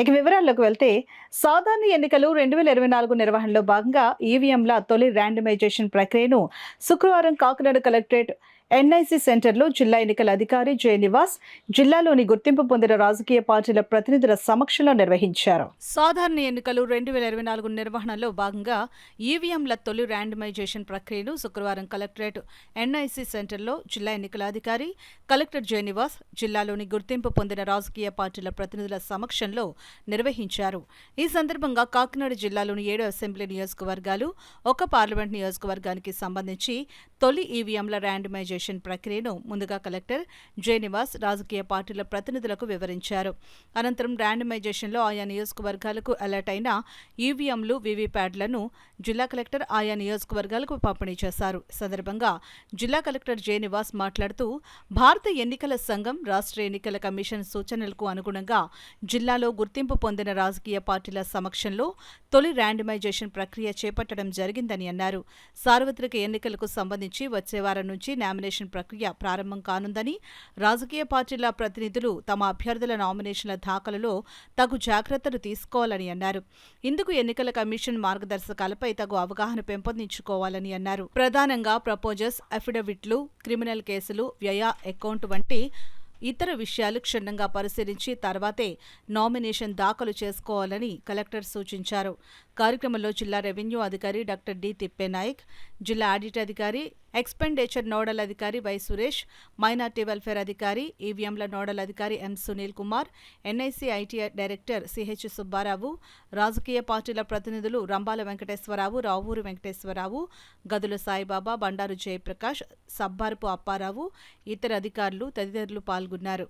ఇక వివరాల్లోకి వెళ్తే సాధారణ ఎన్నికలు 2024 నిర్వహణలో భాగంగా ఈవీఎంల తొలి ర్యాండమైజేషన్ ప్రక్రియను శుక్రవారం కాకినాడ కలెక్టరేట్ ఎన్ఐసి సెంటర్లో జిల్లా ఎన్నికల అధికారి జె నివాస్ జిల్లాలోని గుర్తింపు పొందిన రాజకీయ పార్టీల ప్రతినిధుల సమక్షంలో నిర్వహించారు. సాధారణ ఎన్నికలు 2024 నిర్వహణలో భాగంగా ఈవీఎంల తొలి ర్యాండమైజేషన్ ప్రక్రియను శుక్రవారం కలెక్టరేట్ ఎన్ఐసి సెంటర్లో జిల్లా ఎన్నికల అధికారి కలెక్టర్ జె నివాస్ జిల్లాలోని గుర్తింపు పొందిన రాజకీయ పార్టీల ప్రతినిధుల సమక్షంలో నిర్వహించారు. ఈ సందర్భంగా కాకినాడ జిల్లాలోని 7 అసెంబ్లీ నియోజకవర్గాలు, ఒక పార్లమెంట్ నియోజకవర్గానికి సంబంధించి తొలి ఈవీఎంల ర్యాండమైజేషన్ ప్రక్రియను ముందుగా కలెక్టర్ జె నివాస్ రాజకీయ పార్టీల ప్రతినిధులకు వివరించారు. అనంతరం ర్యాండమైజేషన్లో ఆయా నియోజకవర్గాలకు అలర్ట్ అయిన ఈవీఎంలు, వీవీప్యాట్లను జిల్లా కలెక్టర్ ఆయా నియోజకవర్గాలకు పంపిణీ చేశారు. ఈ సందర్భంగా జిల్లా కలెక్టర్ జె నివాస్ మాట్లాడుతూ భారత ఎన్నికల సంఘం, రాష్ట్ర ఎన్నికల కమిషన్ సూచనలకు అనుగుణంగా జిల్లాలో గుర్తింపు పొందిన రాజకీయ పార్టీల సమక్షంలో తొలి ర్యాండమైజేషన్ ప్రక్రియ చేపట్టడం జరిగిందని అన్నారు. సార్వత్రిక ఎన్నికలకు సంబంధించి వచ్చే వారం నుంచి నామినేషన్ ప్రక్రియ ప్రారంభం కానుందని, రాజకీయ పార్టీల ప్రతినిధులు తమ అభ్యర్థుల నామినేషన్ల దాఖలులో తగు జాగ్రత్తలు తీసుకోవాలని అన్నారు. ఇందుకు ఎన్నికల కమిషన్ మార్గదర్శకాలపై తగు అవగాహన పెంపొందించుకోవాలని అన్నారు. ప్రధానంగా ప్రపోజల్స్, అఫిడవిట్లు, క్రిమినల్ కేసులు, వ్యయ అకౌంట్ వంటి ఇతర విషయాలు క్షుణ్ణంగా పరిశీలించి తర్వాతే నామినేషన్ దాఖలు చేసుకోవాలని కలెక్టర్ సూచించారు. కార్యక్రమంలో జిల్లా రెవెన్యూ అధికారి డాక్టర్ డి తిప్పేనాయక్, జిల్లా ఆడిట్ అధికారి, ఎక్స్పెండిచర్ నోడల్ అధికారి వై సురేష్, మైనార్టీ వెల్ఫేర్ అధికారి, ఈవీఎంల నోడల్ అధికారి M Sunil Kumar, NIC IT director CH Subbarao, రాజకీయ పార్టీల ప్రతినిధులు రంబాల వెంకటేశ్వరరావు, రావూరి వెంకటేశ్వరరావు, గదుల సాయిబాబా, బండారు జయప్రకాష్, సబ్బారపు అప్పారావు, ఇతర అధికారులు తదితరులు పాల్గొన్నారు.